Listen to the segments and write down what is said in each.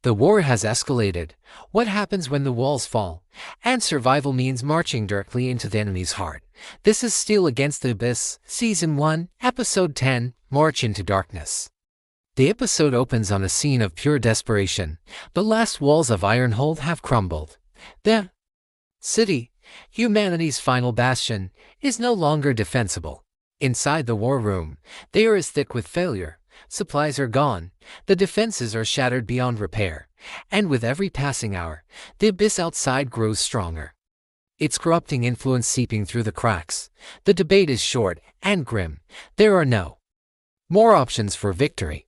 The war has escalated. What happens when the walls fall? And survival means marching directly into the enemy's heart. This is Steel Against the Abyss, Season 1, Episode 10, March into Darkness. The episode opens on a scene of pure desperation. The last walls of Ironhold have crumbled. The city, humanity's final bastion, is no longer defensible. Inside the war room, they are as thick with failure. Supplies are gone, the defenses are shattered beyond repair, and with every passing hour, the abyss outside grows stronger. Its corrupting influence seeping through the cracks. The debate is short and grim. There are no more options for victory,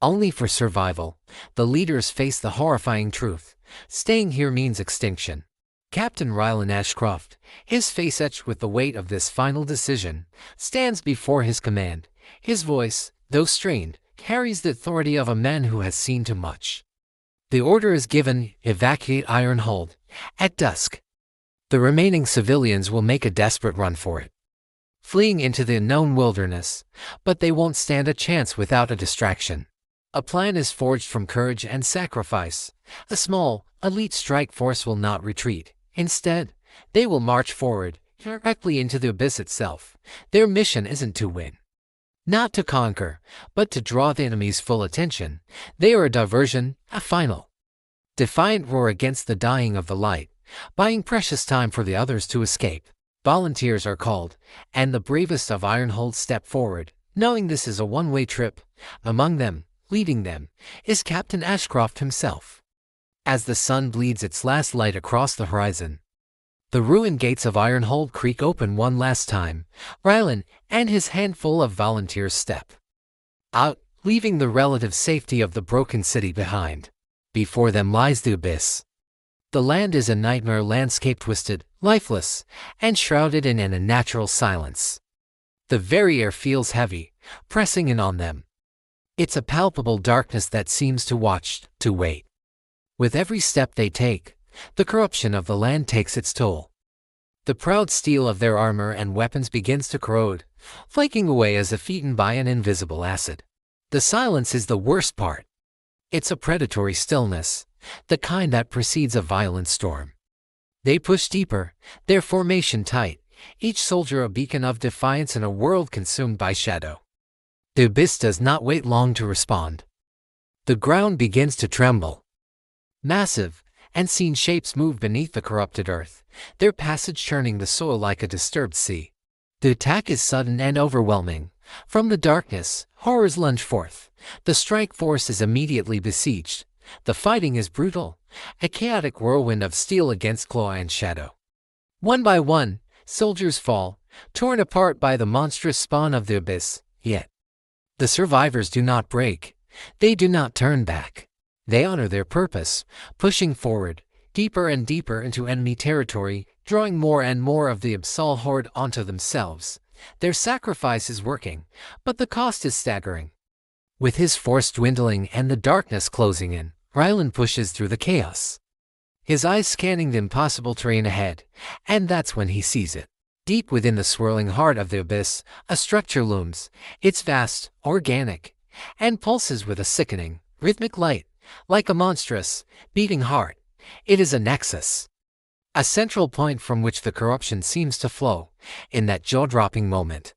only for survival. The leaders face the horrifying truth. Staying here means extinction. Captain Rylan Ashcroft, his face etched with the weight of this final decision, stands before his command. His voice, though strained, carries the authority of a man who has seen too much. The order is given: evacuate Ironhold. At dusk, the remaining civilians will make a desperate run for it, fleeing into the unknown wilderness, but they won't stand a chance without a distraction. A plan is forged from courage and sacrifice. A small, elite strike force will not retreat. Instead, they will march forward, directly into the abyss itself. Their mission isn't to win, not to conquer, but to draw the enemy's full attention. They are a diversion, a final, defiant roar against the dying of the light, buying precious time for the others to escape. Volunteers are called, and the bravest of Ironhold step forward, knowing this is a one-way trip. Among them, leading them, is Captain Ashcroft himself. As the sun bleeds its last light across the horizon, the ruined gates of Ironhold creak open one last time. Rylan and his handful of volunteers step out, leaving the relative safety of the broken city behind. Before them lies the abyss. The land is a nightmare landscape, twisted, lifeless, and shrouded in an unnatural silence. The very air feels heavy, pressing in on them. It's a palpable darkness that seems to watch, to wait. With every step they take, the corruption of the land takes its toll. The proud steel of their armor and weapons begins to corrode, flaking away as if eaten by an invisible acid. The silence is the worst part. It's a predatory stillness, the kind that precedes a violent storm. They push deeper, their formation tight, each soldier a beacon of defiance in a world consumed by shadow. The abyss does not wait long to respond. The ground begins to tremble. Massive, unseen shapes move beneath the corrupted earth, their passage churning the soil like a disturbed sea. The attack is sudden and overwhelming. From the darkness, horrors lunge forth. The strike force is immediately besieged. The fighting is brutal, a chaotic whirlwind of steel against claw and shadow. One by one, soldiers fall, torn apart by the monstrous spawn of the abyss. Yet the survivors do not break. They do not turn back. They honor their purpose, pushing forward, deeper and deeper into enemy territory, drawing more and more of the abyssal horde onto themselves. Their sacrifice is working, but the cost is staggering. With his force dwindling and the darkness closing in, Rylan pushes through the chaos, his eyes scanning the impossible terrain ahead, and that's when he sees it. Deep within the swirling heart of the abyss, a structure looms. It's vast, organic, and pulses with a sickening, rhythmic light, like a monstrous, beating heart. It is a nexus, a central point from which the corruption seems to flow. In that jaw-dropping moment,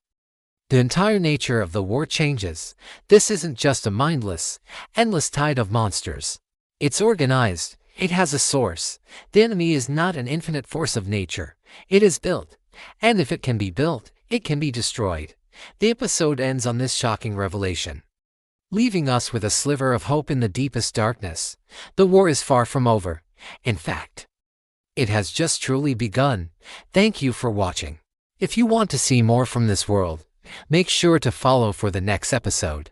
the entire nature of the war changes. This isn't just a mindless, endless tide of monsters. It's organized. It has a source. The enemy is not an infinite force of nature. It is built. And if it can be built, it can be destroyed. The episode ends on this shocking revelation, leaving us with a sliver of hope in the deepest darkness. The war is far from over. In fact, it has just truly begun. Thank you for watching. If you want to see more from this world, make sure to follow for the next episode.